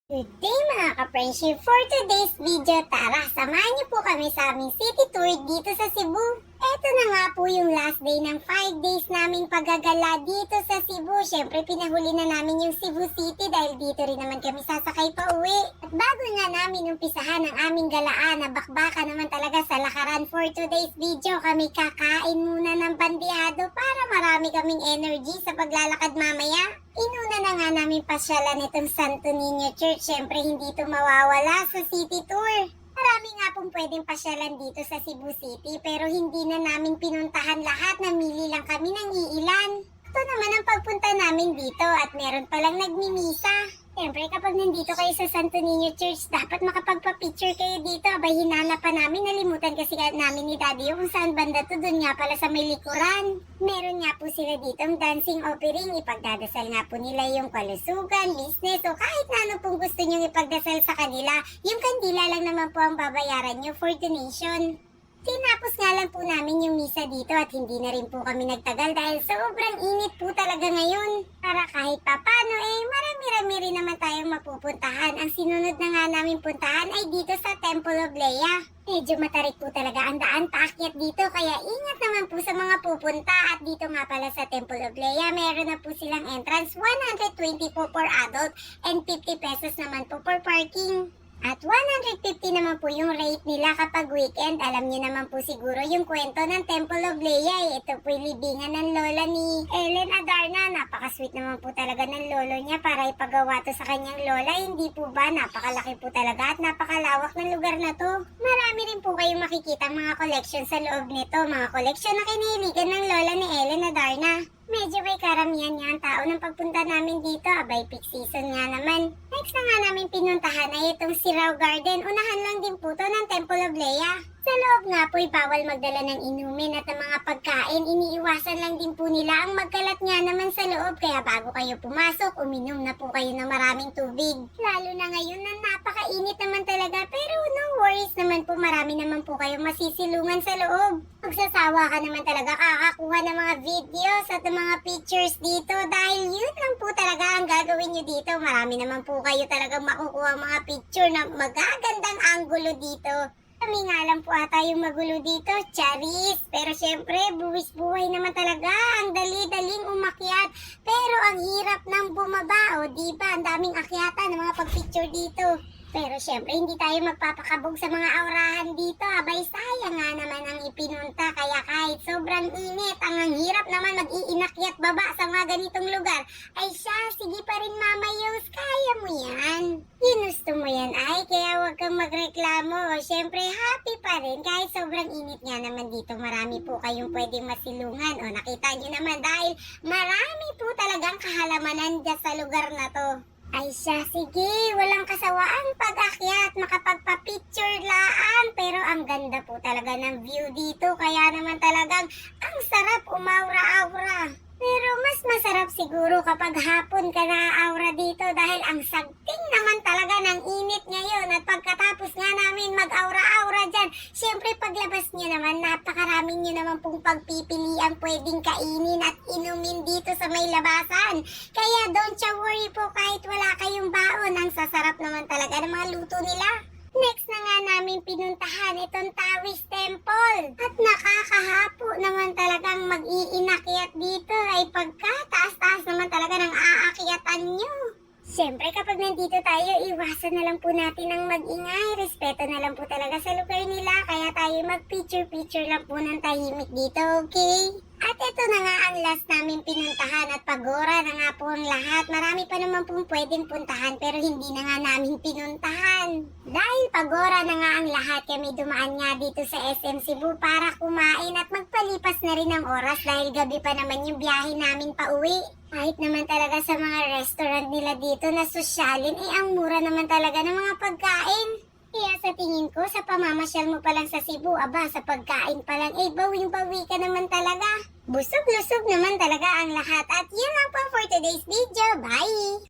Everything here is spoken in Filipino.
Good day mga ka-friendship! For today's video, tara, samahan niyo po kami sa aming city tour dito sa Cebu. Eto na nga po yung last day ng 5 days naming paggagala dito sa Cebu. Siyempre, pinahuli na namin yung Cebu City dahil dito rin naman kami sasakay pa uwi. At bago nga namin umpisahan ang aming galaan, nabakbaka naman talaga sa lakaran for today's video. Kami kakain muna ng bandihado para marami kaming energy sa paglalakad mamaya. Inuna na nga namin pasyalan itong Santo Niño Church. Siyempre, hindi ito mawawala sa city tour. Marami nga pong pwedeng pasyalan dito sa Cebu City pero hindi na namin pinuntahan lahat. Namili lang kami ng iilan. Ito naman ang pagpunta namin dito at meron palang nagmimisa. Siyempre, kapag nandito kayo sa Santo Niño Church, dapat makapagpa-picture kayo dito. Abay, hinala pa namin. Nalimutan kasi namin ni Daddy yung kung saan banda to. Doon nga pala sa may likuran. Meron nga po sila dito ang dancing offering. Ipagdadasal nga po nila yung kalusugan, business, o kahit na ano pong gusto nyong ipagdasal sa kanila. Yung kandila lang naman po ang babayaran nyo for donation. Tinapos nga lang po namin yung misa dito at hindi na rin po kami nagtagal dahil sobrang init po talaga ngayon. Para kahit papano marami-rami rin naman tayong mapupuntahan. Ang sinunod na nga namin puntahan ay dito sa Temple of Lea. Medyo matarik po talaga ang daan paakyat dito kaya ingat naman po sa mga pupunta. At dito nga pala sa Temple of Lea meron na po silang entrance. 120 po per adult and 50 pesos naman po per parking. At 150 naman po yung rate nila kapag weekend. Alam niyo naman po siguro yung kwento ng Temple of Lea. Ito po yung libingan ng lola ni Ellen Adarna. Napaka-sweet naman po talaga ng lolo niya para ipagawa to sa kanyang lola. Hindi po ba? Napakalaki po talaga at napakalawak ng lugar na to. Marami rin po kayong makikita mga collection sa loob nito. Mga collection na kinahiligan ng lola ni Ellen Adarna. Medyo may karamihan nga ang tao ng pagpunta namin dito. Abay, peak season nga naman. Next na nga namin pinuntahan ay itong Sirao Garden. Unahan lang din po to ng Temple of Lea. Sa loob nga po'y bawal magdala ng inumin at ng mga pagkain. Iniiwasan lang din po nila ang magkalat nga naman sa loob. Kaya bago kayo pumasok, uminom na po kayo ng maraming tubig. Lalo na ngayon na napakainit naman talaga. Pero no worries naman po, marami naman po kayong masisilungan sa loob. Magsasawa ka naman talaga kakakuha ng mga videos at mga pictures dito. Dahil yun lang po talaga ang gagawin nyo dito. Marami naman po kayo talagang makukuha mga picture na magagandang angulo dito. Kami nga lang po ata yung magulo dito, charis. Pero syempre, buwis buhay naman talaga. Ang dali-daling umakyat. Pero ang hirap ng bumaba. O diba, ang daming akyatan ng mga pagpicture dito. Pero syempre, hindi tayo magpapakabog sa mga aurahan dito. Abay, sayang nga naman ang ipinunta. Kaya kahit sobrang init, ang hirap naman mag-iinakyat baba sa mga ganitong lugar. Ay siya, sige pa rin Mama Yos, kaya mo yan. Ginusto mo yan ay, kaya huwag kang magreklamo. Syempre, happy pa rin. Kahit sobrang init nga naman dito, marami po kayong pwedeng masilungan. O nakita nyo naman dahil marami po talagang kahalamanan dyan sa lugar na to. Ay siya, sige, walang kasawaan pag-akyat, makapagpa-picture laan. Pero ang ganda po talaga ng view dito, kaya naman talagang ang sarap umaura-aura. Pero mas masarap siguro kapag hapon ka na-aura dito dahil ang sagting naman talaga ng init ngayon. At pagkatapos nga namin mag-aura-aura dyan, syempre paglabas nyo naman, napakarami nyo naman pong pagpipili ang pwedeng kainin at inumin dito sa may labasan. Kaya don't you worry po kahit wala kayong baon, ang sasarap naman talaga ng mga luto nila. Next na nga namin pinuntahan itong Taoist Temple. At nakakahapo naman talagang mag-iinakyat dito ay pagka taas-taas naman talaga ng aakyatan nyo. Siyempre kapag nandito tayo, iwasan na lang po natin ang mag-ingay. Respeto na lang po talaga sa lugar nila. Kaya tayo mag-picture-picture lang po ng tahimik dito, okay? At ito na nga ang last namin pinuntahan at pagora na nga po ang lahat. Marami pa naman pong pwedeng puntahan pero hindi na nga namin pinuntahan. Dahil pagora na nga ang lahat, kami dumaan nga dito sa SM Cebu para kumain at magpalipas na rin ang oras dahil gabi pa naman yung biyahe namin pa uwi. Kahit naman talaga sa mga restaurant nila dito na sosyalin, ang mura naman talaga ng mga pagkain. Kaya sa tingin ko, sa pamamasyal mo pa lang sa Cebu, aba, sa pagkain pa lang, bawing-bawi ka naman talaga. Busog-lusog naman talaga ang lahat. At yun lang po for today's video. Bye!